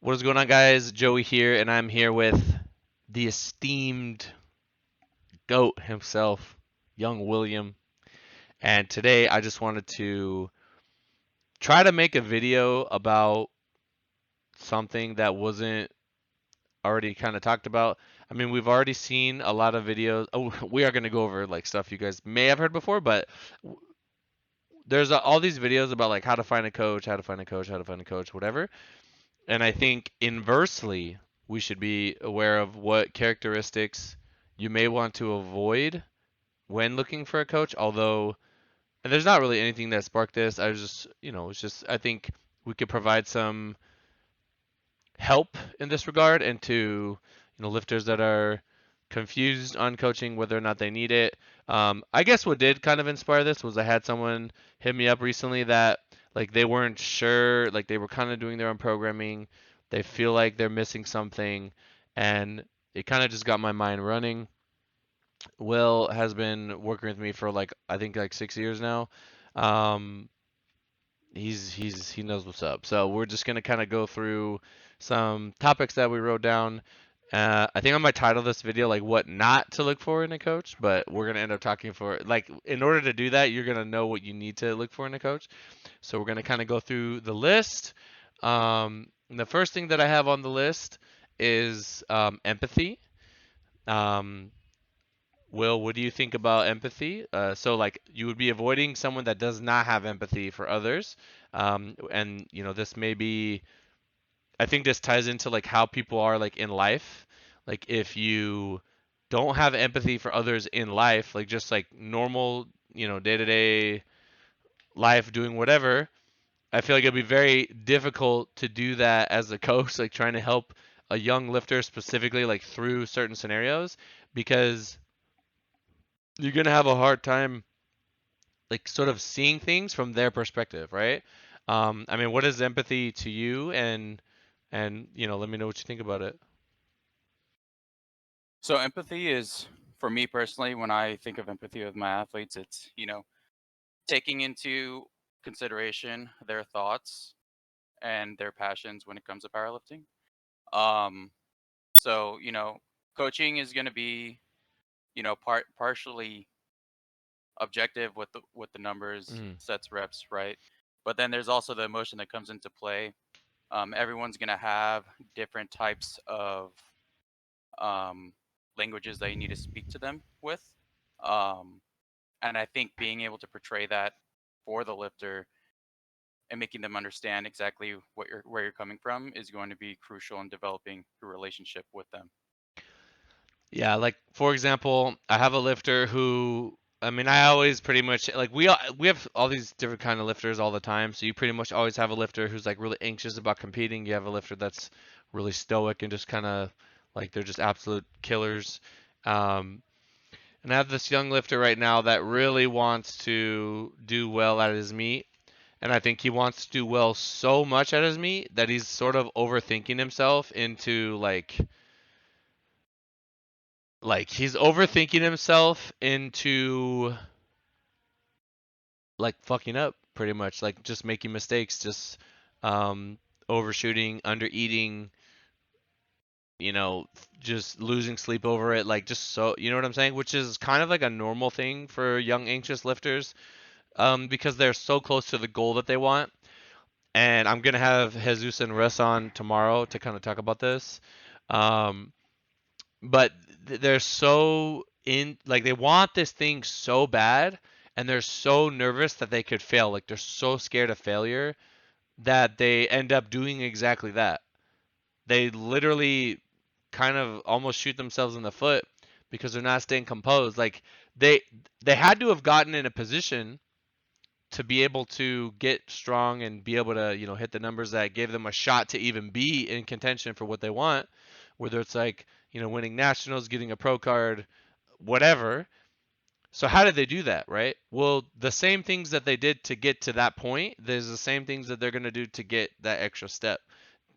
What is going on, guys? Joey here, and I'm here with the esteemed GOAT himself, young William. And today I just wanted to try to make a video about something that wasn't already kind of talked about. I mean, we've already seen a lot of videos. Oh, we are going to go over like stuff you guys may have heard before, but there's all these videos about like how to find a coach, how to find a coach, how to find a coach, whatever. And I think inversely, we should be aware of what characteristics you may want to avoid when looking for a coach. Although, and there's not really anything that sparked this. I was just, it's just, I think we could provide some help in this regard and to, lifters that are confused on coaching, whether or not they need it. I guess what did kind of inspire this was I had someone hit me up recently that like they weren't sure, like they were kind of doing their own programming. They feel like they're missing something, and it kind of just got my mind running. Will has been working with me for like I think like 6 years now. Um, he knows what's up. So we're just gonna kind of go through some topics that we wrote down. I think I might title this video like what not to look for in a coach, but we're gonna end up talking for like in order to do that, you're gonna know what you need to look for in a coach. So we're gonna kind of go through the list. And the first thing that I have on the list is empathy. Um, Will, what do you think about empathy? So, like, you would be avoiding someone that does not have empathy for others. And, this may be, I think this ties into like how people are like in life. Like, if you don't have empathy for others in life, like just like normal, day to day life doing whatever, I feel like it'd be very difficult to do that as a coach, like trying to help a young lifter specifically, like through certain scenarios, because you're gonna have a hard time like sort of seeing things from their perspective, right? I mean, what is empathy to you? And let me know what you think about it. So empathy is, for me personally, when I think of empathy with my athletes, it's, taking into consideration their thoughts and their passions when it comes to powerlifting. Um, so, coaching is going to be, partially objective with the numbers, Mm. sets, reps, right? But then there's also the emotion that comes into play. Everyone's going to have different types of um, languages that you need to speak to them with. Um, and I think being able to portray that for the lifter and making them understand exactly where you're coming from is going to be crucial in developing a relationship with them. Yeah, like for example, I have a lifter who, I mean, I always pretty much like we have all these different kind of lifters all the time. So you pretty much always have a lifter who's like really anxious about competing. You have a lifter that's really stoic and just kind of like they're just absolute killers. Um, And I have this young lifter right now that really wants to do well at his meet. And I think he wants to do well so much at his meet that he's sort of overthinking himself into like he's overthinking himself into like fucking up pretty much, like just making mistakes, just um overshooting, under eating, just losing sleep over it, like just so, you know what I'm saying? Which is kind of like a normal thing for young anxious lifters. Because they're so close to the goal that they want. And I'm gonna have Jesus and Russ on tomorrow to kind of talk about this. Um, but they're so in, like they want this thing so bad, and they're so nervous that they could fail. Like they're so scared of failure that they end up doing exactly that. They literally kind of almost shoot themselves in the foot because they're not staying composed. Like they they had to have gotten in a position to be able to get strong and be able to, hit the numbers that give them a shot to even be in contention for what they want, whether it's like, winning nationals, getting a pro card, whatever. So how did they do that, right? Well, the same things that they did to get to that point, there's the same things that they're going to do to get that extra step.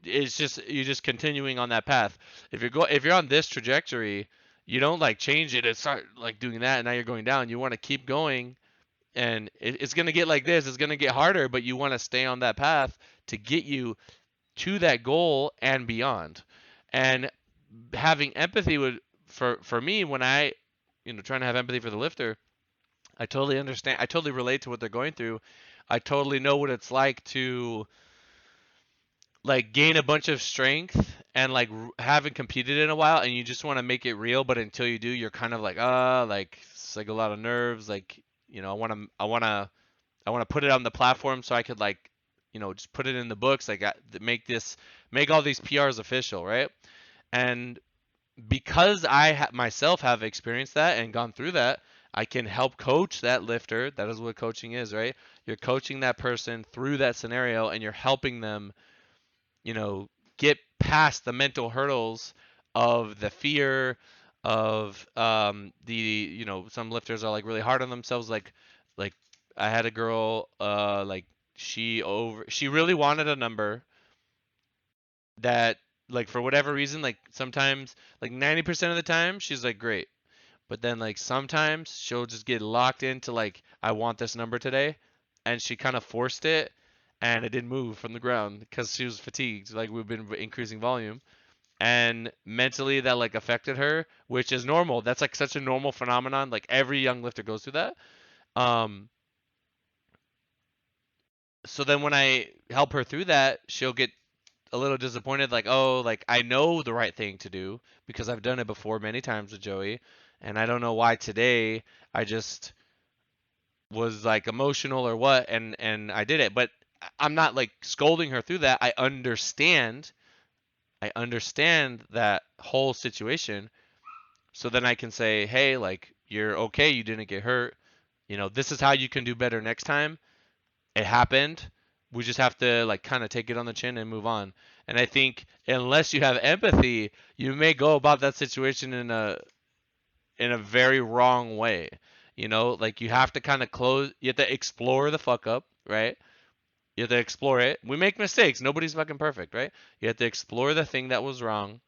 It's just you're just continuing on that path. If you're on this trajectory, you don't like change it and start like doing that and now you're going down. You want to keep going, and it's going to get like this. It's going to get harder, but you want to stay on that path to get you to that goal and beyond. And having empathy would for me when I trying to have empathy for the lifter, I totally understand. I totally relate to what they're going through. I totally know what it's like to like gain a bunch of strength and like haven't competed in a while and you just want to make it real, but until you do you're kind of like like it's like a lot of nerves, like I want to put it on the platform so I could like just put it in the books, like make all these PRs official, right? And because myself have experienced that and gone through that, I can help coach that lifter. That is what coaching is, right? You're coaching that person through that scenario and you're helping them you know, get past the mental hurdles of the fear of some lifters are like really hard on themselves, like I had a girl like she really wanted a number that like for whatever reason, like sometimes like 90% of the time she's like great, but then like sometimes she'll just get locked into like I want this number today, and she kind of forced it, and it didn't move from the ground because she was fatigued. Like we've been increasing volume, and mentally that like affected her, which is normal. That's like such a normal phenomenon. Like every young lifter goes through that. Um, so then when I help her through that, she'll get a little disappointed, like, oh, like I know the right thing to do because I've done it before many times with Joey, and I don't know why today I just was like emotional or what, and I did it. But I'm not like scolding her through that. I understand that whole situation. So then I can say, hey, like you're okay, you didn't get hurt. This is how you can do better next time. It happened. We just have to like kind of take it on the chin and move on. And I think unless you have empathy, you may go about that situation in a very wrong way. Like you have to kind of you have to explore the fuck up, right? You have to explore it. We make mistakes. Nobody's fucking perfect, right? You have to explore the thing that was wrong,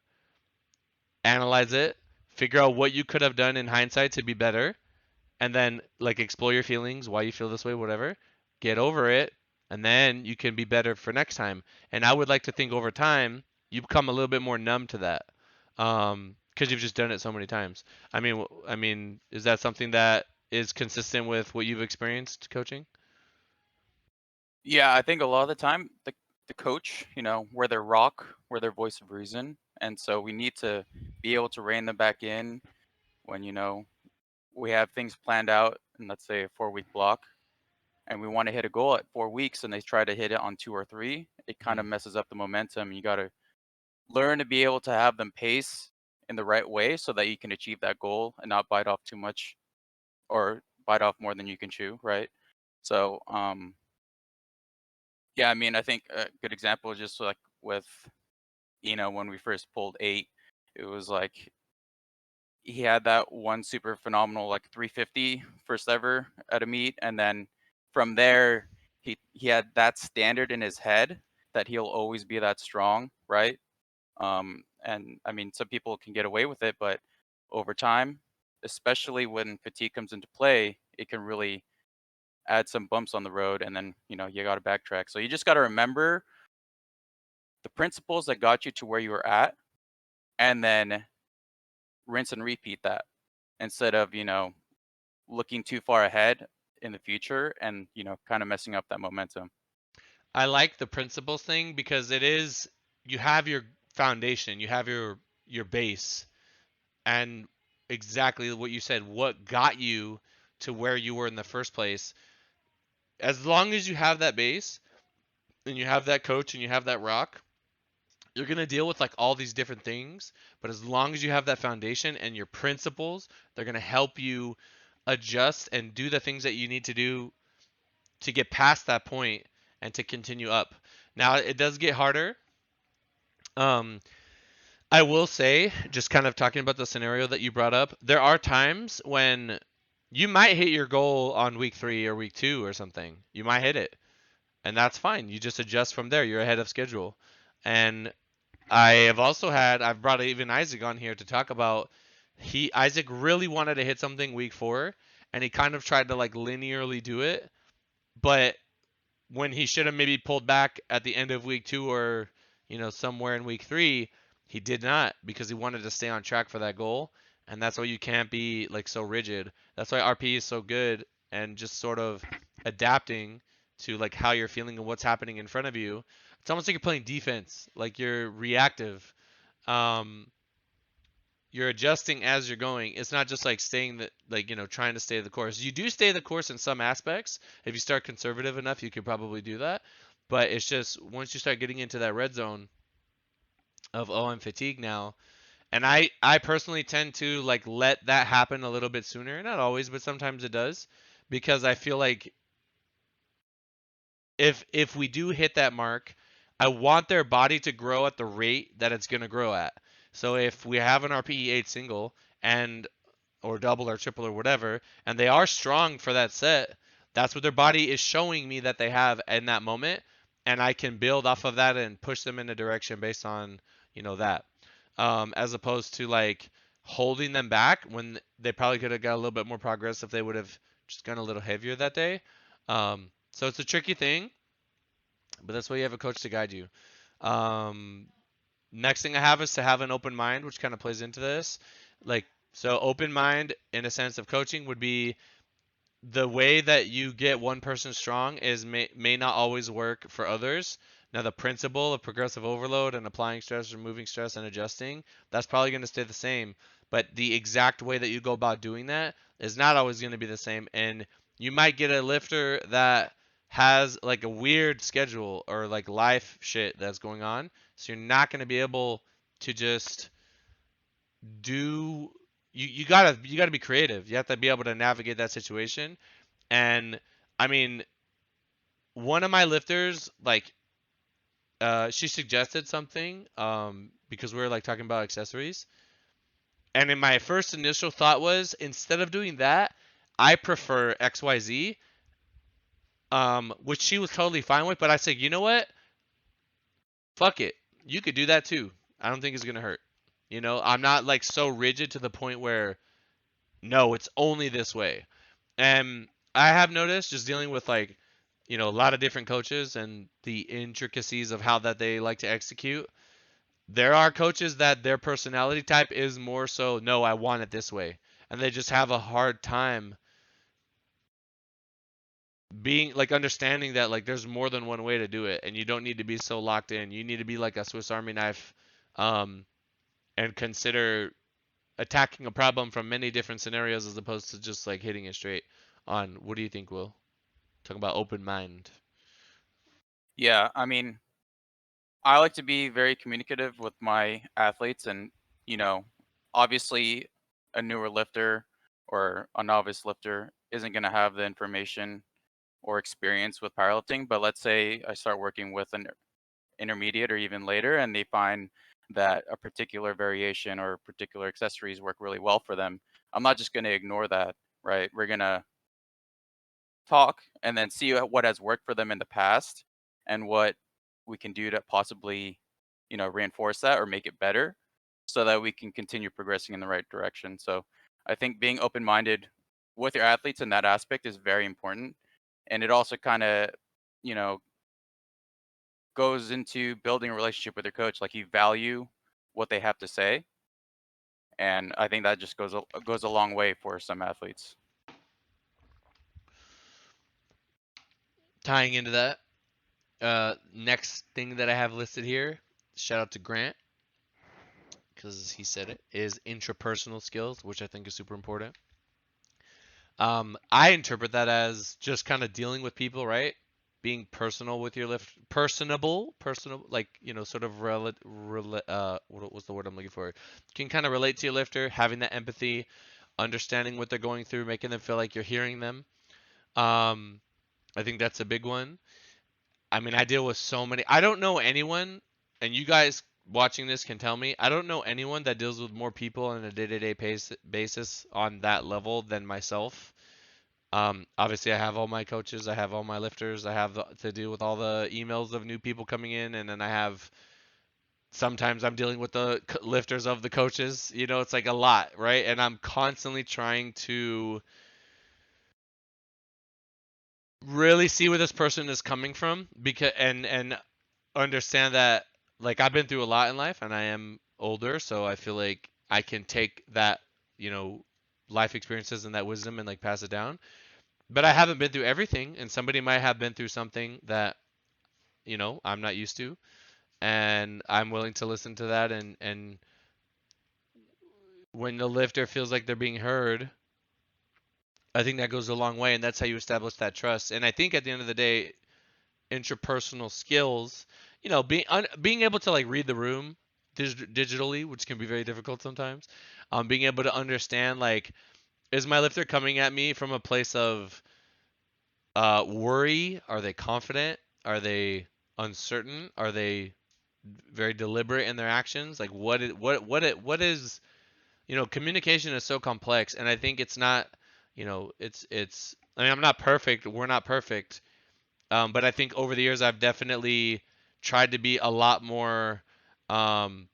analyze it, figure out what you could have done in hindsight to be better, and then like explore your feelings, why you feel this way, whatever. Get over it, and then you can be better for next time. And I would like to think over time you become a little bit more numb to that, because you've just done it so many times. I mean, is that something that is consistent with what you've experienced coaching? Yeah, I think a lot of the time the coach, we're their rock, we're their voice of reason, and so we need to be able to rein them back in when we have things planned out in, let's say, a 4-week block, and we want to hit a goal at 4 weeks, and they try to hit it on 2 or 3. It kind Mm-hmm. of messes up the momentum. You got to learn to be able to have them pace in the right way so that you can achieve that goal and not bite off too much or bite off more than you can chew, right? So, yeah, I mean, I think a good example is just like with, when we first pulled 8, it was like he had that one super phenomenal like 350 first ever at a meet, and then from there he had that standard in his head that he'll always be that strong, right? And I mean, some people can get away with it, but over time, especially when fatigue comes into play, it can really add some bumps on the road, and then you got to backtrack. So you just got to remember the principles that got you to where you were at, and then rinse and repeat that instead of looking too far ahead in the future and kind of messing up that momentum. I like the principles thing because it is you have your foundation, you have your base, and exactly what you said, what got you to where you were in the first place. As long as you have that base and you have that coach and you have that rock, you're going to deal with like all these different things, but as long as you have that foundation and your principles, they're going to help you adjust and do the things that you need to do to get past that point and to continue up. Now, it does get harder. Um, I will say, just kind of talking about the scenario that you brought up, there are times when you might hit your goal on week 3 or week 2 or something. You might hit it, and that's fine. You just adjust from there. You're ahead of schedule. And I've brought even Isaac on here to talk about Isaac really wanted to hit something week 4, and he kind of tried to like linearly do it, but when he should have maybe pulled back at the end of week 2 or somewhere in week 3, he did not because he wanted to stay on track for that goal. And that's why you can't be like so rigid. That's why RP is so good and just sort of adapting to like how you're feeling and what's happening in front of you. It's almost like you're playing defense, like you're reactive. Um, you're adjusting as you're going. It's not just like staying the like trying to stay the course. You do stay the course in some aspects. If you start conservative enough, you could probably do that. But it's just once you start getting into that red zone of I'm fatigued now, and I personally tend to like let that happen a little bit sooner. Not always, but sometimes it does, because I feel like if we do hit that mark, I want their body to grow at the rate that it's gonna grow at. So if we have an RPE 8 single and or double or triple or whatever, and they are strong for that set, that's what their body is showing me that they have in that moment, and I can build off of that and push them in a direction based on that, as opposed to like holding them back when they probably could have got a little bit more progress if they would have just gone a little heavier that day. So it's a tricky thing, but that's why you have a coach to guide you. Um, Next thing I have is to have an open mind, which kind of plays into this. Like, so open mind in a sense of coaching would be the way that you get one person strong is may not always work for others. Now, the principle of progressive overload and applying stress, removing stress, and adjusting, that's probably going to stay the same. But the exact way that you go about doing that is not always going to be the same. And you might get a lifter that has like a weird schedule or like life shit that's going on. So you're not going to be able to just do you gotta be creative. You have to be able to navigate that situation. And I mean, one of my lifters, like, she suggested something, because we were like talking about accessories. And in my first initial thought was instead of doing that, I prefer XYZ, which she was totally fine with. But I said, you know what? Fuck it. You could do that too. I don't think it's gonna hurt. I'm not like so rigid to the point where no, it's only this way. And I have noticed just dealing with like, a lot of different coaches and the intricacies of how that they like to execute. There are coaches that their personality type is more so, no, I want it this way. And they just have a hard time being like understanding that like there's more than one way to do it and you don't need to be so locked in. You need to be like a Swiss Army knife, um, and consider attacking a problem from many different scenarios as opposed to just like hitting it straight on. What do you think, Will? Talking about open mind. Yeah, I mean, I like to be very communicative with my athletes, and you know, obviously, a newer lifter or a novice lifter isn't going to have the information or experience with powerlifting. But let's say I start working with an intermediate or even later, and they find that a particular variation or particular accessories work really well for them. I'm not just going to ignore that, right? We're going to talk and then see what has worked for them in the past and what we can do to possibly, reinforce that or make it better so that we can continue progressing in the right direction. So I think being open minded with your athletes in that aspect is very important. And it also kind of, you know, goes into building a relationship with your coach. Like you value what they have to say. And I think that just goes a long way for some athletes. Tying into that, next thing that I have listed here, shout out to Grant because he said it, is intrapersonal skills, which I think is super important. I interpret that as just kind of dealing with people, right? Being personal with your lift, personable, like sort of what was the word I'm looking for? Can kind of relate to your lifter, having that empathy, understanding what they're going through, making them feel like you're hearing them. Um, I think that's a big one. I mean, I deal with so many. I don't know anyone, and you guys watching this can tell me. I don't know anyone that deals with more people on a day-to-day basis on that level than myself. Obviously, I have all my coaches, I have all my lifters, I have to deal with all the emails of new people coming in, and then I have sometimes I'm dealing with the lifters of the coaches. It's like a lot, right? And I'm constantly trying to really see where this person is coming from because and understand that like I've been through a lot in life and I am older, so I feel like I can take that, you know, life experiences and that wisdom and like pass it down. But I haven't been through everything, and somebody might have been through something that, you know, I'm not used to, and I'm willing to listen to that and when the lifter feels like they're being heard, I think that goes a long way, and that's how you establish that trust. And I think at the end of the day, interpersonal skills, you know, being able to like read the room digitally, which can be very difficult sometimes. Being able to understand like, is my lifter coming at me from a place of worry? Are they confident? Are they uncertain? Are they very deliberate in their actions? Like what is, you know, communication is so complex, and I think it's not, you know, it's. I mean, I'm not perfect. We're not perfect. But I think over the years, I've definitely tried to be a lot more. Um,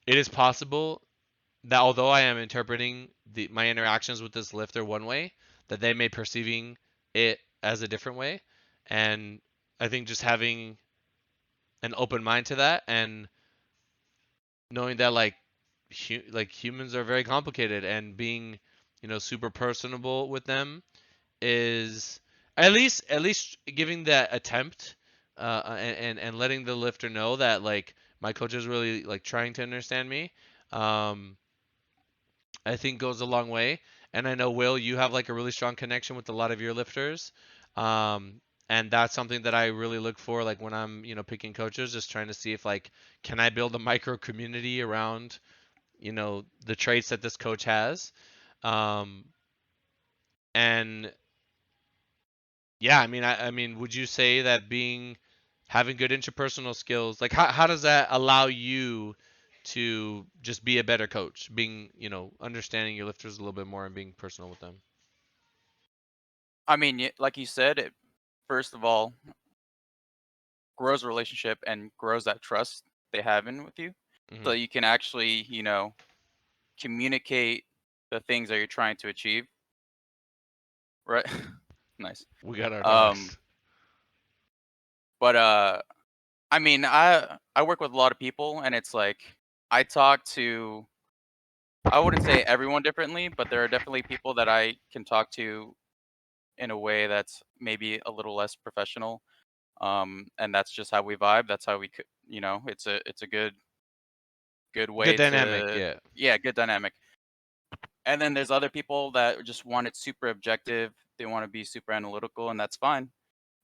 it is possible that although I am interpreting my interactions with this lifter one way, that they may perceiving it as a different way, and I think just having an open mind to that and knowing that like like humans are very complicated, and being, you know, super personable with them is at least giving that attempt, and letting the lifter know that like my coach is really like trying to understand me. um I think goes a long way. And I know, Will, you have like a really strong connection with a lot of your lifters. Um, and that's something that I really look for, like when I'm, you know, picking coaches, just trying to see if like, can I build a micro community around, you know, the traits that this coach has. Um, and yeah, I mean, would you say that having good interpersonal skills, like how does that allow you to just be a better coach? Being, you know, understanding your lifters a little bit more and being personal with them. I mean, like you said, it first of all grows a relationship and grows that trust they have in with you, so Hmm. you can actually, communicate the things that you're trying to achieve, right? Nice. We got our Um, dogs. but I mean, I work with a lot of people, and it's like I talk to I wouldn't say everyone differently, but there are definitely people that I can talk to in a way that's maybe a little less professional. And that's just how we vibe. That's how we could, it's a good Good way dynamic, to, yeah. yeah, good dynamic. And then there's other people that just want it super objective. They want to be super analytical, and that's fine.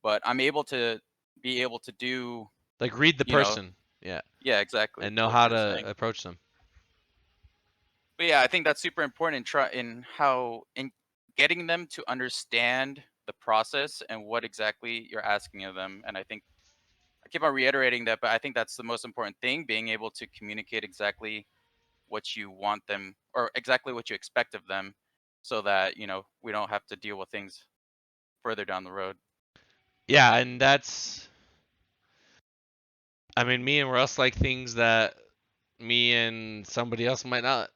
But I'm able to be able to do, Like read the you know, person, yeah, yeah, exactly and know what how you're to saying. approach them. But yeah, I think that's super important in how in getting them to understand the process and what exactly you're asking of them. And I think I keep on reiterating that, but I think that's the most important thing, being able to communicate exactly what you want them or exactly what you expect of them so that, we don't have to deal with things further down the road. Yeah, and that's, I mean, me and Russ like things that me and somebody else might not,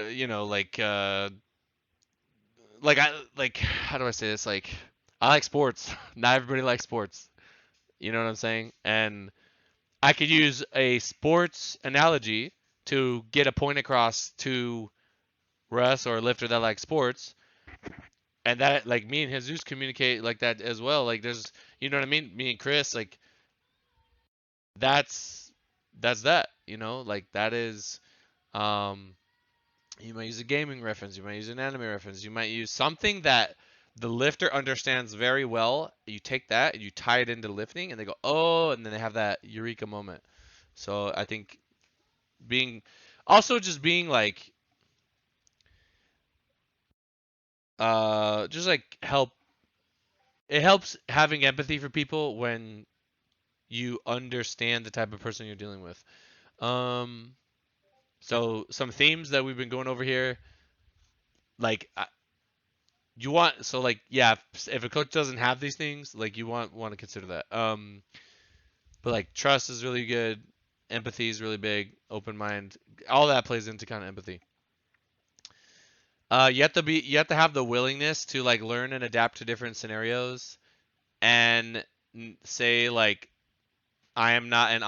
you know, like I like how do I say this? Like I like sports. Not everybody likes sports. You know what I'm saying? And I could use a sports analogy to get a point across to Russ or a lifter that likes sports, and that like me and Jesus communicate like that as well. Like there's, you know what I mean? Me and Chris, like that's that's that. You know, like that is, um, you might use a gaming reference, you might use an anime reference, you might use something that the lifter understands very well. You take that and you tie it into lifting, and they go, oh, and then they have that eureka moment. So I think being, also just being like, just like it helps having empathy for people when you understand the type of person you're dealing with. Um, so some themes that we've been going over here, like you want, so like yeah, if a coach doesn't have these things, like you want to consider that. But like trust is really good, empathy is really big, open mind, all that plays into kind of empathy. You have to have the willingness to like learn and adapt to different scenarios, and say like I am not an